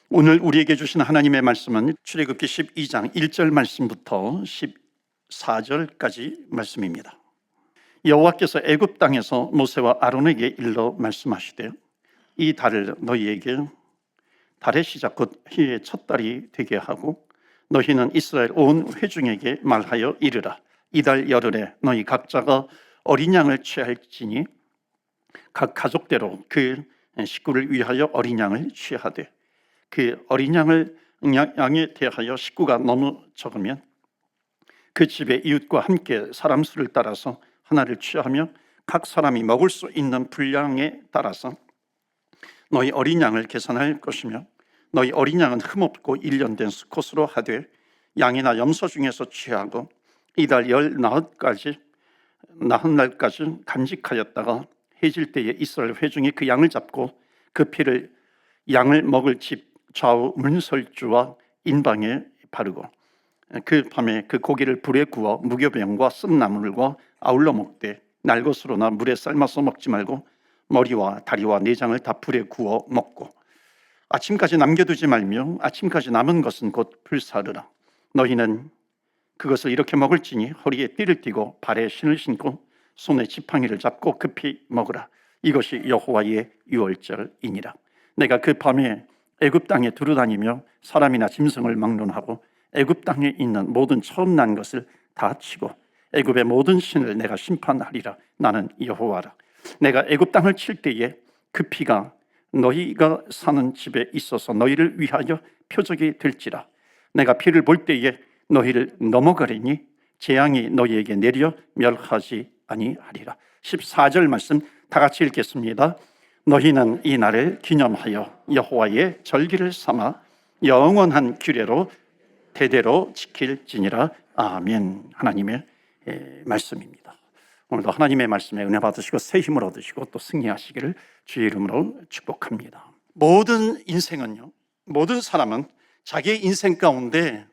오늘 우리에게 주신 하나님의 말씀은 출애굽기 12장 1절 말씀부터 14절까지 말씀입니다. 여호와께서 애굽 땅에서 모세와 아론에게 일러 말씀하시되 이 달을 너희에게 달의 시작 곧 해의 첫 달이 되게 하고 너희는 이스라엘 온 회중에게 말하여 이르라. 이달 열흘에 너희 각자가 어린 양을 취할지니 각 가족대로 그 식구를 위하여 어린 양을 취하되 그 어린 양에 대하여 식구가 너무 적으면 그 집의 이웃과 함께 사람 수를 따라서 하나를 취하며 각 사람이 먹을 수 있는 분량에 따라서 너희 어린 양을 계산할 것이며 너희 어린 양은 흠없고 1년 된 수컷으로 하되 양이나 염소 중에서 취하고 이달 나흔 날까지 간직하였다가 해질 때에 이스라엘 회중이 그 양을 잡고 그 피를 양을 먹을 집 좌우 문설주와 인방에 바르고 그 밤에 그 고기를 불에 구워 무교병과 쓴 나물과 아울러 먹되 날 것으로나 물에 삶아서 먹지 말고 머리와 다리와 내장을 다 불에 구워 먹고 아침까지 남겨두지 말며 아침까지 남은 것은 곧 불사르라. 너희는 그것을 이렇게 먹을지니 허리에 띠를 띠고 발에 신을 신고 손에 지팡이를 잡고 급히 먹으라. 이것이 여호와의 유월절이니라. 내가 그 밤에 애굽 땅에 두루다니며 사람이나 짐승을 막론하고 애굽 땅에 있는 모든 처음 난 것을 다 치고 애굽의 모든 신을 내가 심판하리라. 나는 여호와라. 내가 애굽 땅을 칠 때에 그 피가 너희가 사는 집에 있어서 너희를 위하여 표적이 될지라. 내가 피를 볼 때에 너희를 넘어가리니 재앙이 너희에게 내려 멸하지 아니하리라. 14절 말씀 다 같이 읽겠습니다. 너희는 이 날을 기념하여 여호와의 절기를 삼아 영원한 규례로 대대로 지킬지니라. 아멘. 하나님의 말씀입니다. 오늘도 하나님의 말씀에 은혜 받으시고 새 힘을 얻으시고 또 승리하시기를 주의 이름으로 축복합니다. 모든 인생은요, 모든 사람은 자기의 인생 가운데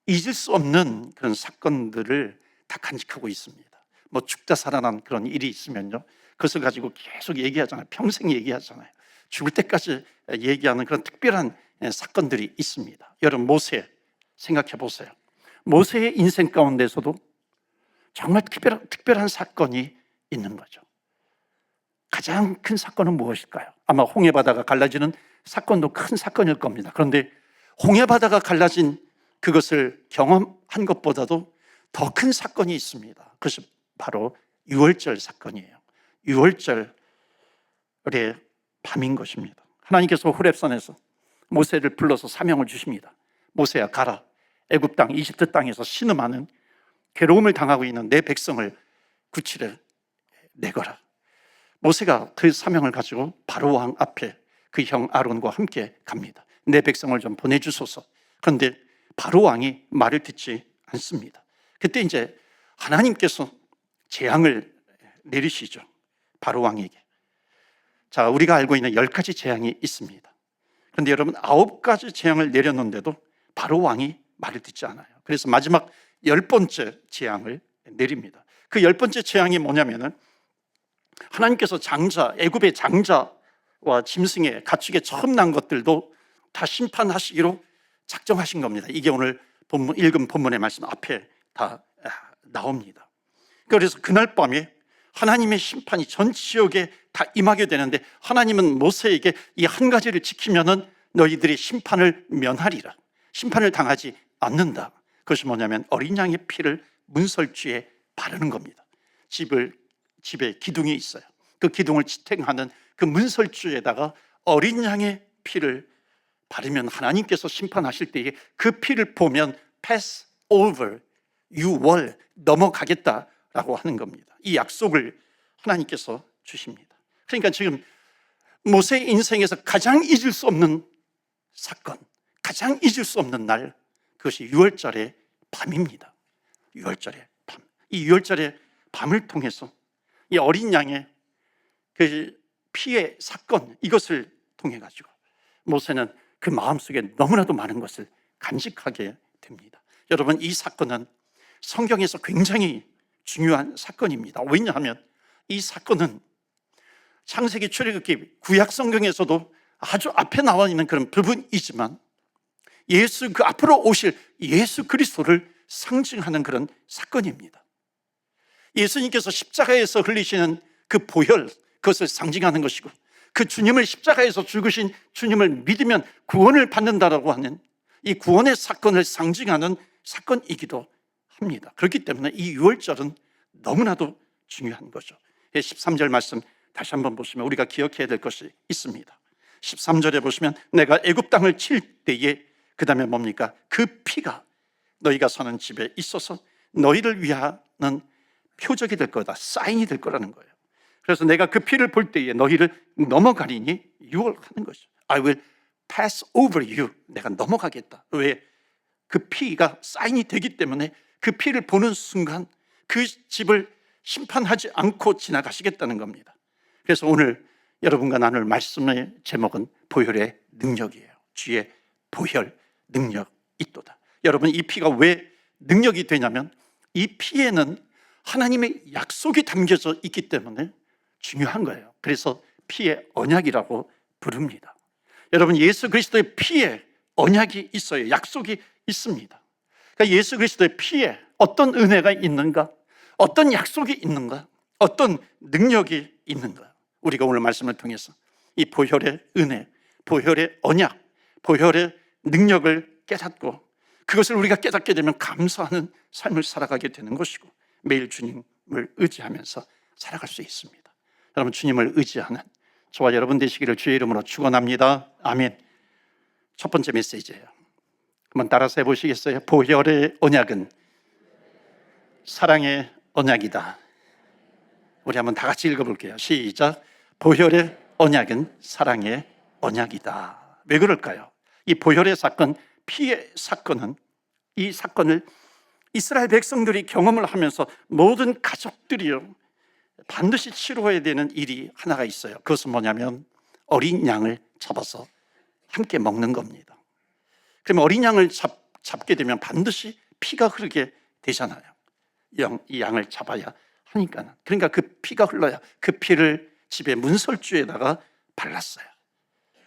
잊을 수 없는 그런 사건들을 다 간직하고 있습니다. 뭐 죽다 살아난 그런 일이 있으면요, 그것을 가지고 계속 얘기하잖아요. 평생 얘기하잖아요. 죽을 때까지 얘기하는 그런 특별한 사건들이 있습니다. 여러분, 모세 생각해 보세요. 모세의 인생 가운데서도 정말 특별한 사건이 있는 거죠. 가장 큰 사건은 무엇일까요? 아마 홍해바다가 갈라지는 사건도 큰 사건일 겁니다. 그런데 홍해바다가 갈라진 그것을 경험한 것보다도 더 큰 사건이 있습니다. 그것이 바로 유월절 사건이에요. 유월절의 밤인 것입니다. 하나님께서 호렙산에서 모세를 불러서 사명을 주십니다. 모세야, 가라. 애굽 땅, 이집트 땅에서 신음하는 괴로움을 당하고 있는 내 백성을 구치를 내거라. 모세가 그 사명을 가지고 바로 왕 앞에 그 형 아론과 함께 갑니다. 내 백성을 좀 보내주소서. 그런데 바로 왕이 말을 듣지 않습니다. 그때 이제 하나님께서 재앙을 내리시죠. 바로 왕에게. 자, 우리가 알고 있는 10가지 재앙이 있습니다. 그런데 여러분, 9가지 재앙을 내렸는데도 바로 왕이 말을 듣지 않아요. 그래서 마지막 10번째 재앙을 내립니다. 그 10번째 재앙이 뭐냐면은 하나님께서 애굽의 장자와 짐승의 가축에 처음 난 것들도 다 심판하시기로 작정하신 겁니다. 이게 오늘 읽은 본문의 말씀 앞에 다 나옵니다. 그래서 그날 밤에 하나님의 심판이 전 지역에 다 임하게 되는데 하나님은 모세에게 이 한 가지를 지키면은 너희들이 심판을 면하리라. 심판을 당하지 않는다. 그것이 뭐냐면 어린 양의 피를 문설주에 바르는 겁니다. 집에 기둥이 있어요. 그 기둥을 지탱하는 그 문설주에다가 어린 양의 피를 바르면 하나님께서 심판하실 때에 그 피를 보면 pass over, 유월, 넘어가겠다라고 하는 겁니다. 이 약속을 하나님께서 주십니다. 그러니까 지금 모세의 인생에서 가장 잊을 수 없는 사건, 가장 잊을 수 없는 날, 그것이 유월절의 밤입니다. 유월절의 밤. 이 유월절의 밤을 통해서 이 어린 양의 그 피의 사건, 이것을 통해 가지고 모세는 그 마음속에 너무나도 많은 것을 간직하게 됩니다. 여러분, 이 사건은 성경에서 굉장히 중요한 사건입니다. 왜냐하면 이 사건은 창세기, 출애굽기, 구약 성경에서도 아주 앞에 나와 있는 그런 부분이지만 예수, 그 앞으로 오실 예수 그리스도를 상징하는 그런 사건입니다. 예수님께서 십자가에서 흘리시는 그 보혈, 그것을 상징하는 것이고, 그 주님을 십자가에서 죽으신 주님을 믿으면 구원을 받는다라고 하는 이 구원의 사건을 상징하는 사건이기도 합니다. 그렇기 때문에 이 유월절은 너무나도 중요한 거죠. 13절 말씀 다시 한번 보시면 우리가 기억해야 될 것이 있습니다. 13절에 보시면 내가 애굽 땅을 칠 때에, 그 다음에 뭡니까? 그 피가 너희가 사는 집에 있어서 너희를 위하는 표적이 될 거다, 사인이 될 거라는 거예요. 그래서 내가 그 피를 볼 때에 너희를 넘어가리니 유월하는 것이죠. I will pass over you. 내가 넘어가겠다. 왜? 그 피가 사인이 되기 때문에 그 피를 보는 순간 그 집을 심판하지 않고 지나가시겠다는 겁니다. 그래서 오늘 여러분과 나눌 말씀의 제목은 보혈의 능력이에요. 주의 보혈 능력 있도다. 여러분, 이 피가 왜 능력이 되냐면 이 피에는 하나님의 약속이 담겨져 있기 때문에 중요한 거예요. 그래서 피의 언약이라고 부릅니다. 여러분, 예수 그리스도의 피에 언약이 있어요. 약속이 있습니다. 그러니까 예수 그리스도의 피에 어떤 은혜가 있는가, 어떤 약속이 있는가, 어떤 능력이 있는가, 우리가 오늘 말씀을 통해서 이 보혈의 은혜, 보혈의 언약, 보혈의 능력을 깨닫고 그것을 우리가 깨닫게 되면 감사하는 삶을 살아가게 되는 것이고, 매일 주님을 의지하면서 살아갈 수 있습니다. 여러분, 주님을 의지하는 저와 여러분 되시기를 주의 이름으로 축원합니다. 아멘. 첫 번째 메시지예요. 한번 따라서 해보시겠어요? 보혈의 언약은 사랑의 언약이다. 우리 한번 다 같이 읽어볼게요. 시작. 보혈의 언약은 사랑의 언약이다. 왜 그럴까요? 이 보혈의 사건, 피의 사건은, 이 사건을 이스라엘 백성들이 경험을 하면서 모든 가족들이요 반드시 치러야 되는 일이 하나가 있어요. 그것은 뭐냐면 어린 양을 잡아서 함께 먹는 겁니다. 그러면 어린 양을 잡게 되면 반드시 피가 흐르게 되잖아요. 이 양을 잡아야 하니까. 그러니까 그 피가 흘러야 그 피를 집에 문설주에다가 발랐어요.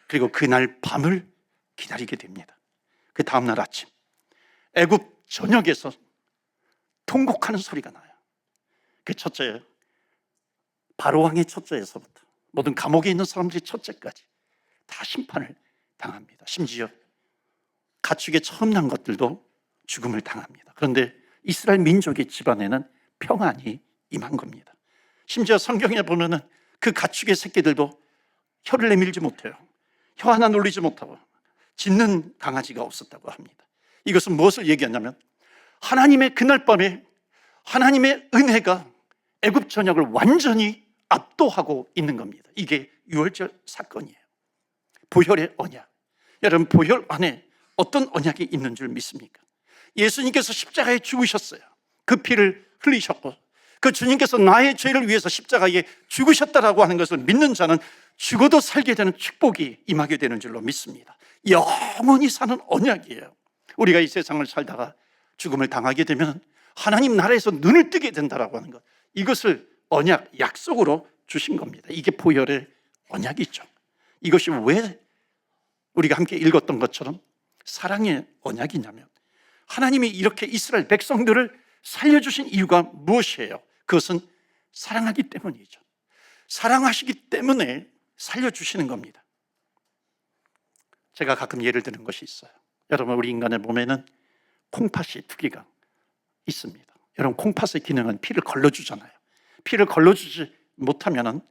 그리고 그날 밤을 기다리게 됩니다. 그 다음날 아침 애굽 전역에서 통곡하는 소리가 나요. 그 첫째, 바로왕의 첫째에서부터 모든 감옥에 있는 사람들이 첫째까지 다 심판을 당합니다. 심지어 가축에 처음 난 것들도 죽음을 당합니다. 그런데 이스라엘 민족의 집안에는 평안이 임한 겁니다. 심지어 성경에 보면은 그 가축의 새끼들도 혀를 내밀지 못해요. 혀 하나 놀리지 못하고 짖는 강아지가 없었다고 합니다. 이것은 무엇을 얘기하냐면 하나님의 그날 밤에 하나님의 은혜가 애굽 전역을 완전히 압도하고 있는 겁니다. 이게 유월절 사건이에요. 보혈의 언약. 여러분, 보혈 안에 어떤 언약이 있는 줄 믿습니까? 예수님께서 십자가에 죽으셨어요. 그 피를 흘리셨고 그 주님께서 나의 죄를 위해서 십자가에 죽으셨다라고 하는 것을 믿는 자는 죽어도 살게 되는 축복이 임하게 되는 줄로 믿습니다. 영원히 사는 언약이에요. 우리가 이 세상을 살다가 죽음을 당하게 되면 하나님 나라에서 눈을 뜨게 된다라고 하는 것, 이것을 언약, 약속으로 주신 겁니다. 이게 보혈의 언약이죠. 이것이 왜 우리가 함께 읽었던 것처럼 사랑의 언약이냐면 하나님이 이렇게 이스라엘 백성들을 살려주신 이유가 무엇이에요? 그것은 사랑하기 때문이죠. 사랑하시기 때문에 살려주시는 겁니다. 제가 가끔 예를 드는 것이 있어요. 여러분, 우리 인간의 몸에는 콩팥이 두 개가 있습니다. 여러분, 콩팥의 기능은 피를 걸러주잖아요. 피를 걸러주지 못하면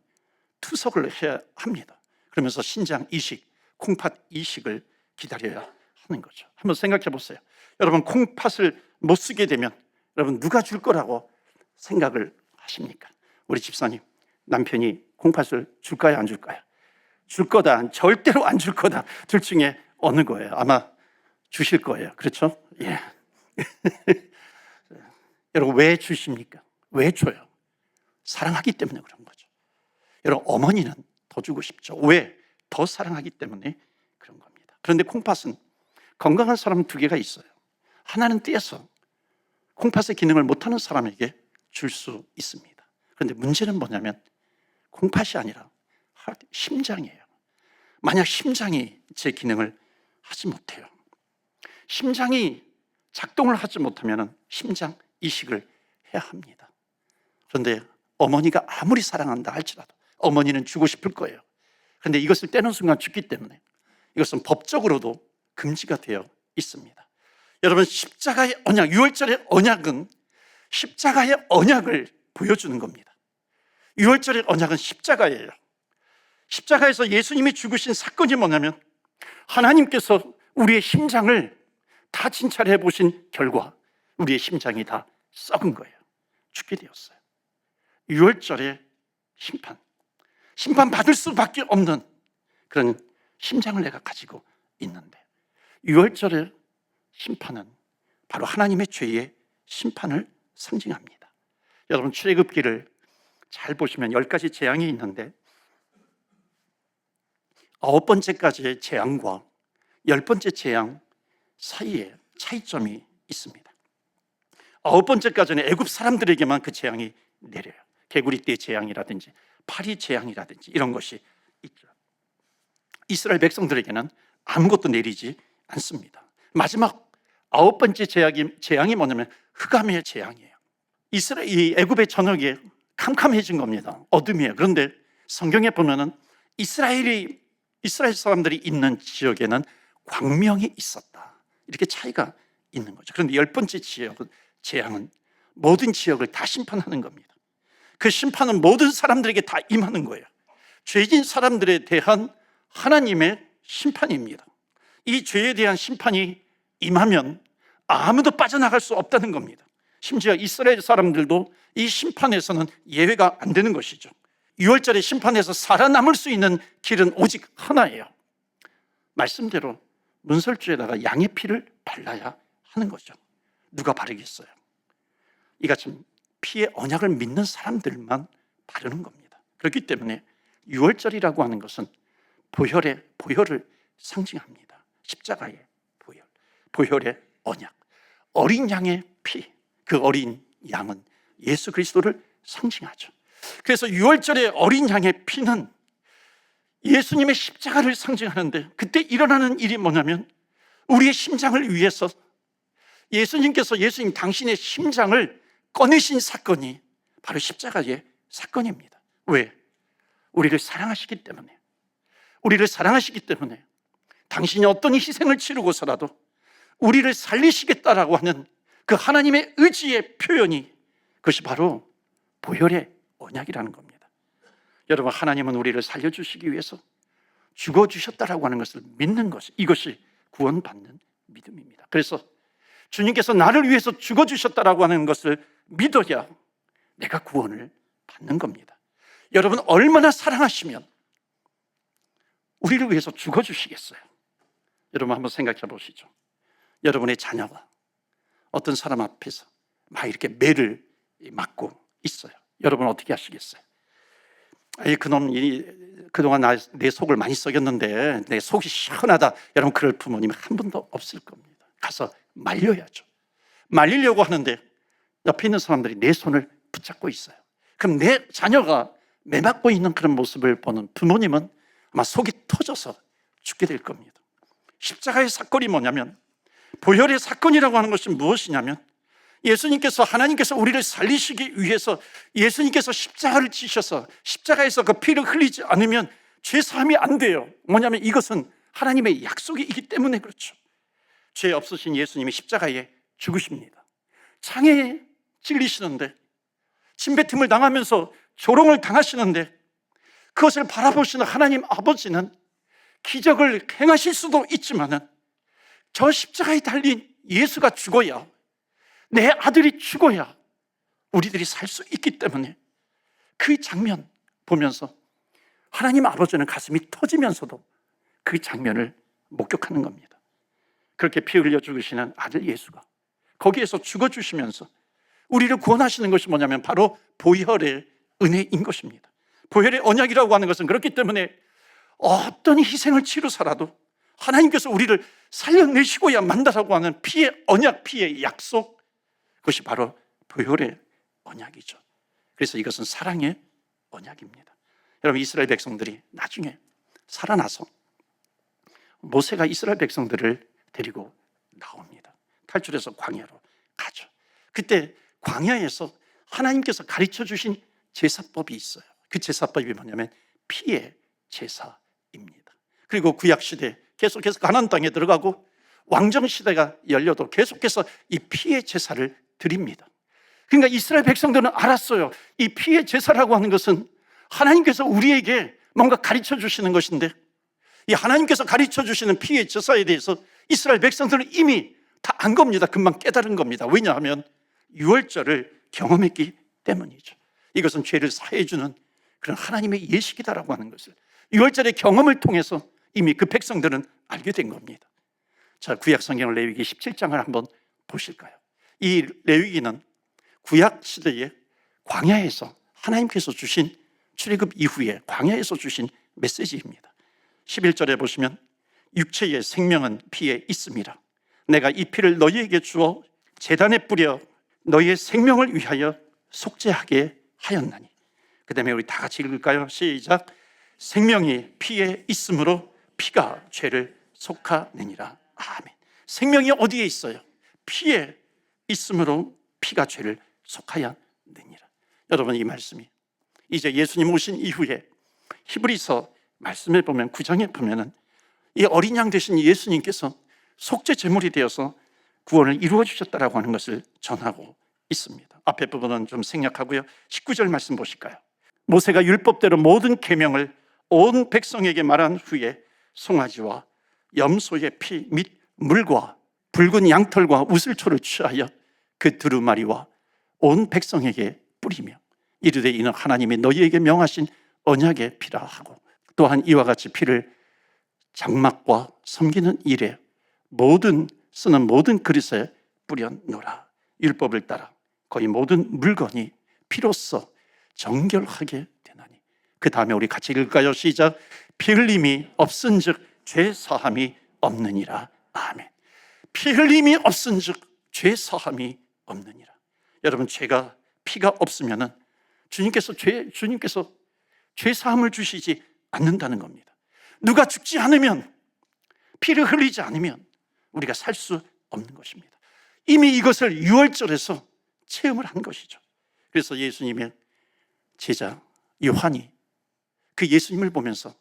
투석을 해야 합니다. 그러면서 신장 이식, 콩팥 이식을 기다려야 하는 거죠. 한번 생각해 보세요. 여러분, 콩팥을 못 쓰게 되면 여러분 누가 줄 거라고 생각을 하십니까? 우리 집사님, 남편이 콩팥을 줄까요, 안 줄까요? 줄 거다, 절대로 안 줄 거다, 둘 중에 어느 거예요? 아마 주실 거예요. 그렇죠? 예. 여러분, 왜 주십니까? 왜 줘요? 사랑하기 때문에 그런 거죠. 여러분, 어머니는 더 주고 싶죠. 왜? 더 사랑하기 때문에 그런 겁니다. 그런데 콩팥은 건강한 사람은 두 개가 있어요. 하나는 떼어서 콩팥의 기능을 못하는 사람에게 줄 수 있습니다. 그런데 문제는 뭐냐면 콩팥이 아니라 심장이에요. 만약 심장이 제 기능을 하지 못해요. 심장이 작동을 하지 못하면 심장 이식을 해야 합니다. 그런데 어머니가 아무리 사랑한다 할지라도 어머니는 주고 싶을 거예요. 그런데 이것을 떼는 순간 죽기 때문에 이것은 법적으로도 금지가 되어 있습니다. 여러분, 십자가의 언약, 유월절의 언약은 십자가의 언약을 보여주는 겁니다. 유월절의 언약은 십자가예요. 십자가에서 예수님이 죽으신 사건이 뭐냐면 하나님께서 우리의 심장을 다 진찰해 보신 결과 우리의 심장이 다 썩은 거예요. 죽게 되었어요. 유월절의 심판 받을 수밖에 없는 그런 심장을 내가 가지고 있는데, 유월절의 심판은 바로 하나님의 죄의 심판을 상징합니다. 여러분, 출애굽기를 잘 보시면 10가지 재앙이 있는데 9번째까지의 재앙과 10번째 재앙 사이에 차이점이 있습니다. 9번째까지는 애굽 사람들에게만 그 재앙이 내려요. 개구리떼 재앙이라든지 파리 재앙이라든지 이런 것이 있죠. 이스라엘 백성들에게는 아무것도 내리지 않습니다. 마지막 9번째 재앙이 뭐냐면 흑암의 재앙이에요. 이 애굽의 저녁에 캄캄해진 겁니다. 어둠이에요. 그런데 성경에 보면은 이스라엘 사람들이 있는 지역에는 광명이 있었다. 이렇게 차이가 있는 거죠. 그런데 10번째 재앙은 모든 지역을 다 심판하는 겁니다. 그 심판은 모든 사람들에게 다 임하는 거예요. 죄진 사람들에 대한 하나님의 심판입니다. 이 죄에 대한 심판이 임하면 아무도 빠져나갈 수 없다는 겁니다. 심지어 이스라엘 사람들도 이 심판에서는 예외가 안 되는 것이죠. 6월절의 심판에서 살아남을 수 있는 길은 오직 하나예요. 말씀대로 문설주에다가 양의 피를 발라야 하는 거죠. 누가 바르겠어요? 이같이 피의 언약을 믿는 사람들만 바르는 겁니다. 그렇기 때문에 6월절이라고 하는 것은 보혈을 상징합니다. 십자가의 보혈의 언약, 어린 양의 피, 그 어린 양은 예수 그리스도를 상징하죠. 그래서 6월절의 어린 양의 피는 예수님의 십자가를 상징하는데, 그때 일어나는 일이 뭐냐면 우리의 심장을 위해서 예수님께서 당신의 심장을 꺼내신 사건이 바로 십자가의 사건입니다. 왜? 우리를 사랑하시기 때문에. 우리를 사랑하시기 때문에 당신이 어떤 희생을 치르고서라도 우리를 살리시겠다라고 하는 그 하나님의 의지의 표현이, 그것이 바로 보혈의 언약이라는 겁니다. 여러분, 하나님은 우리를 살려주시기 위해서 죽어주셨다라고 하는 것을 믿는 것, 이것이 구원받는 믿음입니다. 그래서 주님께서 나를 위해서 죽어주셨다라고 하는 것을 믿어야 내가 구원을 받는 겁니다. 여러분, 얼마나 사랑하시면 우리를 위해서 죽어주시겠어요? 여러분, 한번 생각해 보시죠. 여러분의 자녀가 어떤 사람 앞에서 막 이렇게 매를 맞고 있어요. 여러분 어떻게 하시겠어요? 그놈이 그동안 내 속을 많이 썩였는데 내 속이 시원하다. 여러분, 그럴 부모님이 한 분도 없을 겁니다. 가서 말려야죠. 말리려고 하는데 옆에 있는 사람들이 내 손을 붙잡고 있어요. 그럼 내 자녀가 매 맞고 있는 그런 모습을 보는 부모님은 아마 속이 터져서 죽게 될 겁니다. 십자가의 사건이 뭐냐면, 보혈의 사건이라고 하는 것이 무엇이냐면, 하나님께서 우리를 살리시기 위해서 예수님께서 십자가를 지셔서 십자가에서 그 피를 흘리지 않으면 죄 사함이 안 돼요. 뭐냐면 이것은 하나님의 약속이기 때문에 그렇죠. 죄 없으신 예수님이 십자가에 죽으십니다. 창에 찔리시는데, 침뱉음을 당하면서 조롱을 당하시는데, 그것을 바라보시는 하나님 아버지는 기적을 행하실 수도 있지만은 저 십자가에 달린 예수가 죽어야, 내 아들이 죽어야 우리들이 살 수 있기 때문에 그 장면 보면서 하나님 아버지는 가슴이 터지면서도 그 장면을 목격하는 겁니다. 그렇게 피 흘려 죽으시는 아들 예수가 거기에서 죽어주시면서 우리를 구원하시는 것이 뭐냐면 바로 보혈의 은혜인 것입니다. 보혈의 언약이라고 하는 것은 그렇기 때문에 어떤 희생을 치르서라도 하나님께서 우리를 살려내시고야 만다라고 하는 피의 언약, 피의 약속, 그것이 바로 보혈의 언약이죠. 그래서 이것은 사랑의 언약입니다. 여러분, 이스라엘 백성들이 나중에 살아나서 모세가 이스라엘 백성들을 데리고 나옵니다. 탈출해서 광야로 가죠. 그때 광야에서 하나님께서 가르쳐 주신 제사법이 있어요. 그 제사법이 뭐냐면 피의 제사입니다. 그리고 구약시대 계속해서 가나안 땅에 들어가고 왕정시대가 열려도 계속해서 이 피의 제사를 드립니다. 그러니까 이스라엘 백성들은 알았어요. 이 피의 제사라고 하는 것은 하나님께서 우리에게 뭔가 가르쳐 주시는 것인데, 이 하나님께서 가르쳐 주시는 피의 제사에 대해서 이스라엘 백성들은 이미 다 안 겁니다. 금방 깨달은 겁니다. 왜냐하면 유월절을 경험했기 때문이죠. 이것은 죄를 사해 주는 그런 하나님의 예식이다라고 하는 것을 유월절의 경험을 통해서 이미 그 백성들은 알게 된 겁니다. 자, 구약 성경 레위기 17장을 한번 보실까요? 이 레위기는 구약 시대에 광야에서 하나님께서 주신, 출애굽 이후에 광야에서 주신 메시지입니다. 11절에 보시면 육체의 생명은 피에 있음이라. 내가 이 피를 너희에게 주어 제단에 뿌려 너희의 생명을 위하여 속죄하게 하였나니. 그 다음에 우리 다 같이 읽을까요? 시작. 생명이 피에 있으므로 피가 죄를 속하느니라. 아멘. 생명이 어디에 있어요? 피에 있으므로 피가 죄를 속하였느니라. 여러분, 이 말씀이 이제 예수님 오신 이후에 히브리서 말씀에 보면 9장에 보면은 이 어린 양 되신 예수님께서 속죄 제물이 되어서 구원을 이루어 주셨다라고 하는 것을 전하고 있습니다. 앞에 부분은 좀 생략하고요. 19절 말씀 보실까요? 모세가 율법대로 모든 계명을 온 백성에게 말한 후에 송아지와 염소의 피 및 물과 붉은 양털과 우슬초를 취하여 그 두루마리와 온 백성에게 뿌리며 이르되 이는 하나님이 너희에게 명하신 언약의 피라 하고, 또한 이와 같이 피를 장막과 섬기는 일에 쓰는 모든 그릇에 뿌려놓으라. 율법을 따라 거의 모든 물건이 피로써 정결하게 되나니. 그 다음에 우리 같이 읽을까요? 시작. 피 흘림이 없은즉 죄 사함이 없느니라. 아멘. 피 흘림이 없은즉 죄 사함이 없느니라. 여러분, 피가 없으면은 주님께서 죄 사함을 주시지 않는다는 겁니다. 누가 죽지 않으면, 피를 흘리지 않으면 우리가 살 수 없는 것입니다. 이미 이것을 유월절에서 체험을 한 것이죠. 그래서 예수님의 제자 요한이 그 예수님을 보면서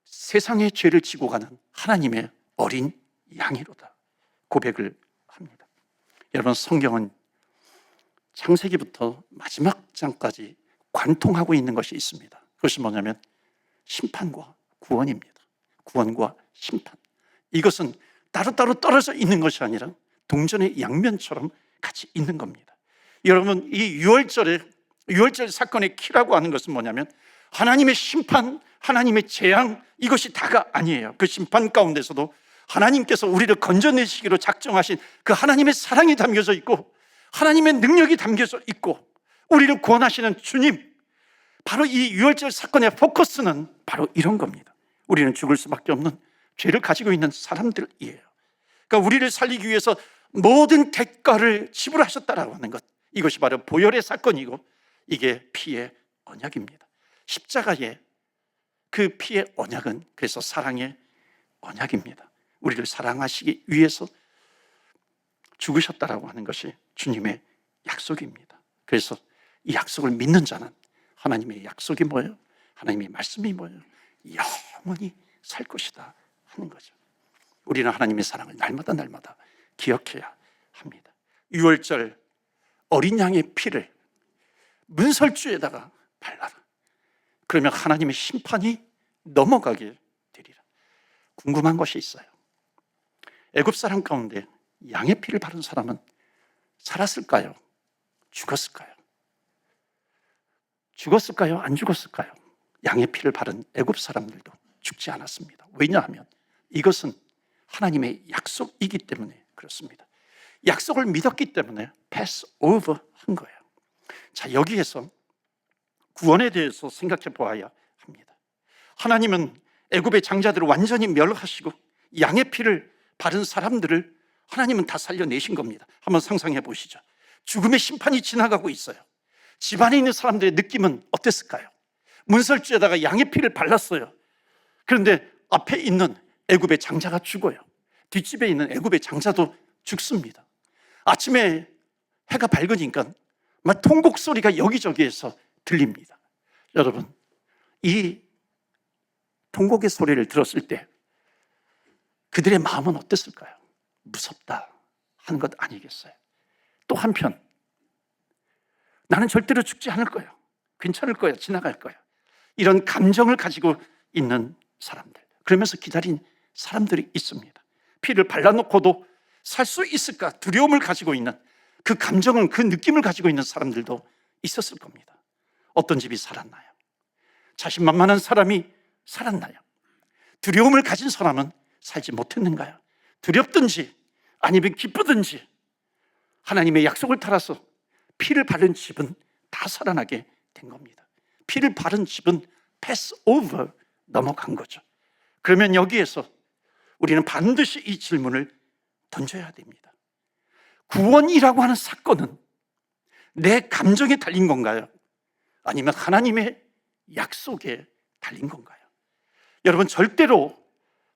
세상의 죄를 지고 가는 하나님의 어린 양이로다 고백을 합니다. 여러분, 성경은 창세기부터 마지막 장까지 관통하고 있는 것이 있습니다. 그것이 뭐냐면 심판과 구원입니다. 구원과 심판. 이것은 따로따로 떨어져 있는 것이 아니라 동전의 양면처럼 같이 있는 겁니다. 여러분, 이 유월절 사건의 키라고 하는 것은 뭐냐면 하나님의 심판, 하나님의 재앙, 이것이 다가 아니에요. 그 심판 가운데서도 하나님께서 우리를 건져내시기로 작정하신 그 하나님의 사랑이 담겨져 있고 하나님의 능력이 담겨져 있고 우리를 구원하시는 주님, 바로 이 유월절 사건의 포커스는 바로 이런 겁니다. 우리는 죽을 수밖에 없는 죄를 가지고 있는 사람들이에요. 그러니까 우리를 살리기 위해서 모든 대가를 지불하셨다라고 하는 것, 이것이 바로 보혈의 사건이고 이게 피의 언약입니다. 십자가의 그 피의 언약은 그래서 사랑의 언약입니다. 우리를 사랑하시기 위해서 죽으셨다라고 하는 것이 주님의 약속입니다. 그래서 이 약속을 믿는 자는 하나님의 약속이 뭐예요? 하나님의 말씀이 뭐예요? 영원히 살 것이다 하는 거죠. 우리는 하나님의 사랑을 날마다 기억해야 합니다. 유월절 어린 양의 피를 문설주에다가 발라라. 그러면 하나님의 심판이 넘어가게 되리라. 궁금한 것이 있어요. 애굽 사람 가운데 양의 피를 바른 사람은 살았을까요? 죽었을까요? 죽었을까요? 안 죽었을까요? 양의 피를 바른 애굽 사람들도 죽지 않았습니다. 왜냐하면 이것은 하나님의 약속이기 때문에 그렇습니다. 약속을 믿었기 때문에 패스 오버 한 거예요. 자, 여기에서 구원에 대해서 생각해 보아야 합니다. 하나님은 애굽의 장자들을 완전히 멸하시고 양의 피를 바른 사람들을 하나님은 다 살려내신 겁니다. 한번 상상해 보시죠. 죽음의 심판이 지나가고 있어요. 집안에 있는 사람들의 느낌은 어땠을까요? 문설주에다가 양의 피를 발랐어요. 그런데 앞에 있는 애굽의 장자가 죽어요. 뒷집에 있는 애굽의 장자도 죽습니다. 아침에 해가 밝으니까 막 통곡 소리가 여기저기에서 들립니다. 여러분, 이 통곡의 소리를 들었을 때 그들의 마음은 어땠을까요? 무섭다 하는 것 아니겠어요? 또 한편, 나는 절대로 죽지 않을 거야, 괜찮을 거야, 지나갈 거야, 이런 감정을 가지고 있는 사람들, 그러면서 기다린 사람들이 있습니다. 피를 발라놓고도 살 수 있을까 두려움을 가지고 있는 그 감정은, 그 느낌을 가지고 있는 사람들도 있었을 겁니다. 어떤 집이 살았나요? 자신만만한 사람이 살았나요? 두려움을 가진 사람은 살지 못했는가요? 두렵든지 아니면 기쁘든지 하나님의 약속을 따라서 피를 바른 집은 다 살아나게 된 겁니다. 피를 바른 집은 패스 오버, 넘어간 거죠. 그러면 여기에서 우리는 반드시 이 질문을 던져야 됩니다. 구원이라고 하는 사건은 내 감정에 달린 건가요? 아니면 하나님의 약속에 달린 건가요? 여러분, 절대로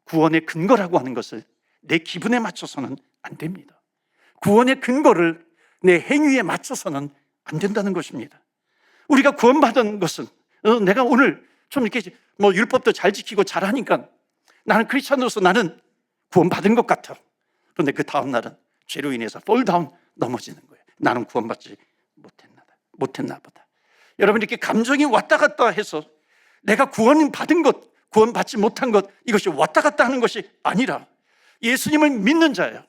구원의 근거라고 하는 것을 내 기분에 맞춰서는 안 됩니다. 구원의 근거를 내 행위에 맞춰서는 안 된다는 것입니다. 우리가 구원받은 것은 내가 오늘 좀 이렇게 율법도 잘 지키고 잘하니까 나는 크리스찬으로서 나는 구원받은 것 같아. 그런데 그 다음 날은 죄로 인해서 폴다운, 넘어지는 거예요. 나는 구원받지 못했나 보다. 여러분, 이렇게 감정이 왔다 갔다 해서 내가 구원받은 것, 구원받지 못한 것, 이것이 왔다 갔다 하는 것이 아니라 예수님을 믿는 자예요.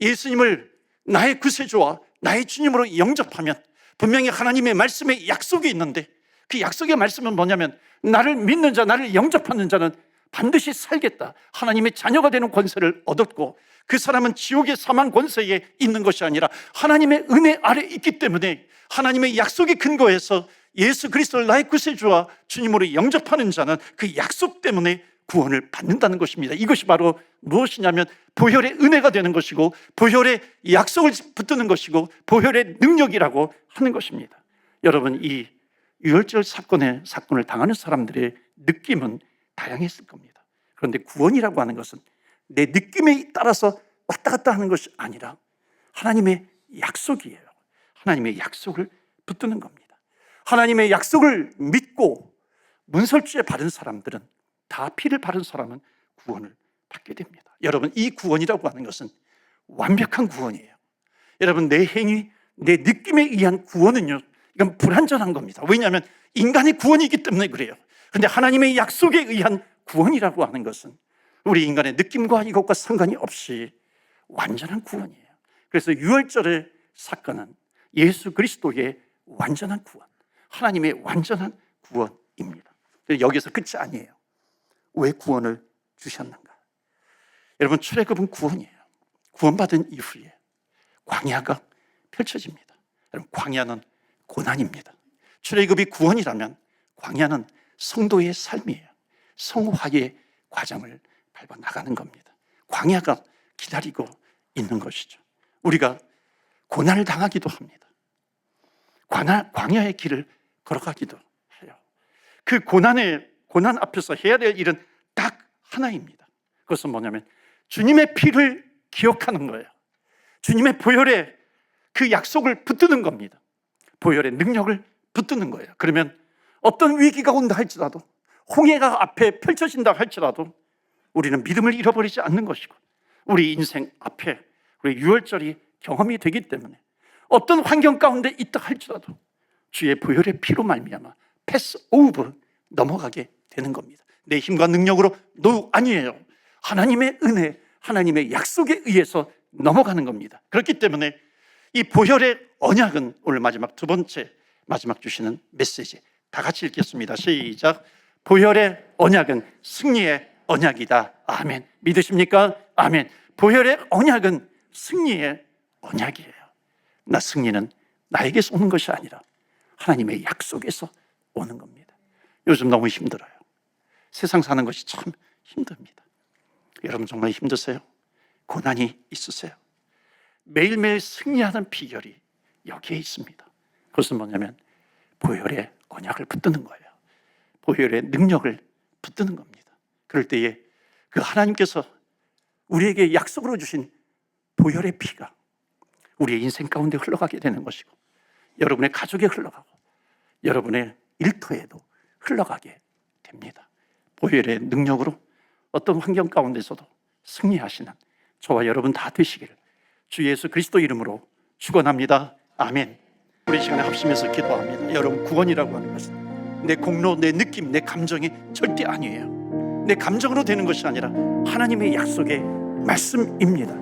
예수님을 나의 구세주와 나의 주님으로 영접하면 분명히 하나님의 말씀에 약속이 있는데, 그 약속의 말씀은 뭐냐면 나를 믿는 자, 나를 영접하는 자는 반드시 살겠다, 하나님의 자녀가 되는 권세를 얻었고, 그 사람은 지옥의 사망 권세에 있는 것이 아니라 하나님의 은혜 아래 있기 때문에 하나님의 약속의 근거에서 예수 그리스도를 나의 구세주와 주님으로 영접하는 자는 그 약속 때문에 구원을 받는다는 것입니다. 이것이 바로 무엇이냐면 보혈의 은혜가 되는 것이고, 보혈의 약속을 붙드는 것이고, 보혈의 능력이라고 하는 것입니다. 여러분, 이 유월절 사건을 당하는 사람들의 느낌은 다양했을 겁니다. 그런데 구원이라고 하는 것은 내 느낌에 따라서 왔다 갔다 하는 것이 아니라 하나님의 약속이에요. 하나님의 약속을 붙드는 겁니다. 하나님의 약속을 믿고 문설주에 바른 사람들은, 다 피를 바른 사람은 구원을 받게 됩니다. 여러분, 이 구원이라고 하는 것은 완벽한 구원이에요. 여러분, 내 행위, 내 느낌에 의한 구원은요, 이건 불완전한 겁니다. 왜냐하면 인간의 구원이기 때문에 그래요. 그런데 하나님의 약속에 의한 구원이라고 하는 것은 우리 인간의 느낌과 이것과 상관이 없이 완전한 구원이에요. 그래서 유월절의 사건은 예수 그리스도의 완전한 구원, 하나님의 완전한 구원입니다. 여기서 끝이 아니에요. 왜 구원을 주셨는가? 여러분, 출애굽은 구원이에요. 구원받은 이후에 광야가 펼쳐집니다. 여러분, 광야는 고난입니다. 출애굽이 구원이라면 광야는 성도의 삶이에요. 성화의 과정을 밟아 나가는 겁니다. 광야가 기다리고 있는 것이죠. 우리가 고난을 당하기도 합니다. 광야의 길을 걸어가기도 해요. 그 고난 앞에서 해야 될 일은 딱 하나입니다. 그것은 뭐냐면 주님의 피를 기억하는 거예요. 주님의 보혈의 그 약속을 붙드는 겁니다. 보혈의 능력을 붙드는 거예요. 그러면 어떤 위기가 온다 할지라도, 홍해가 앞에 펼쳐진다 할지라도 우리는 믿음을 잃어버리지 않는 것이고, 우리 인생 앞에 우리 유월절이 경험이 되기 때문에 어떤 환경 가운데 있다 할지라도 주의 보혈의 피로 말미암아 패스 오브, 넘어가게 되는 겁니다. 내 힘과 능력으로 아니에요. 하나님의 은혜, 하나님의 약속에 의해서 넘어가는 겁니다. 그렇기 때문에 이 보혈의 언약은 오늘 두 번째 마지막 주시는 메시지, 다 같이 읽겠습니다. 시작. 보혈의 언약은 승리의 언약이다. 아멘. 믿으십니까? 아멘. 보혈의 언약은 승리의 언약이에요. 승리는 나에게서 오는 것이 아니라 하나님의 약속에서 오는 겁니다. 요즘 너무 힘들어요. 세상 사는 것이 참 힘듭니다. 여러분, 정말 힘드세요? 고난이 있으세요? 매일매일 승리하는 비결이 여기에 있습니다. 그것은 뭐냐면 보혈의 언약을 붙드는 거예요. 보혈의 능력을 붙드는 겁니다. 그럴 때에 그 하나님께서 우리에게 약속으로 주신 보혈의 피가 우리의 인생 가운데 흘러가게 되는 것이고, 여러분의 가족에 흘러가고 여러분의 일터에도 흘러가게 됩니다. 보혈의 능력으로 어떤 환경 가운데서도 승리하시는 저와 여러분 다 되시기를 주 예수 그리스도 이름으로 축원합니다. 아멘. 우리 시간에 합심해서 기도합니다. 여러분, 구원이라고 하는 것은 내 공로, 내 느낌, 내 감정이 절대 아니에요. 내 감정으로 되는 것이 아니라 하나님의 약속의 말씀입니다.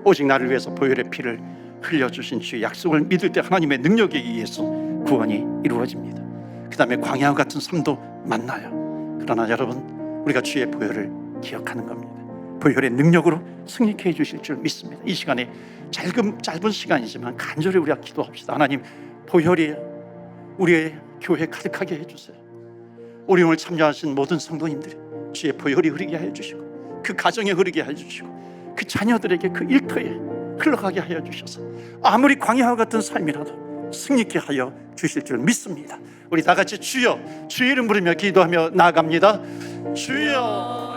오직 나를 위해서 보혈의 피를 흘려주신 주의 약속을 믿을 때 하나님의 능력에 의해서 구원이 이루어집니다. 그 다음에 광야와 같은 삶도 만나요. 그러나 여러분, 우리가 주의 보혈을 기억하는 겁니다. 보혈의 능력으로 승리케 해주실 줄 믿습니다. 이 시간에 짧은 시간이지만 간절히 우리가 기도합시다. 하나님, 보혈이 우리의 교회 가득하게 해주세요. 우리 오늘 참여하신 모든 성도님들이 주의 보혈이 흐르게 해주시고, 그 가정에 흐르게 해주시고, 그 자녀들에게 그 일터에 흘러가게 하여 주셔서 아무리 광야와 같은 삶이라도 승리케 하여 주실 줄 믿습니다. 우리 다 같이 주여, 주의 이름 부르며 기도하며 나아갑니다. 주여.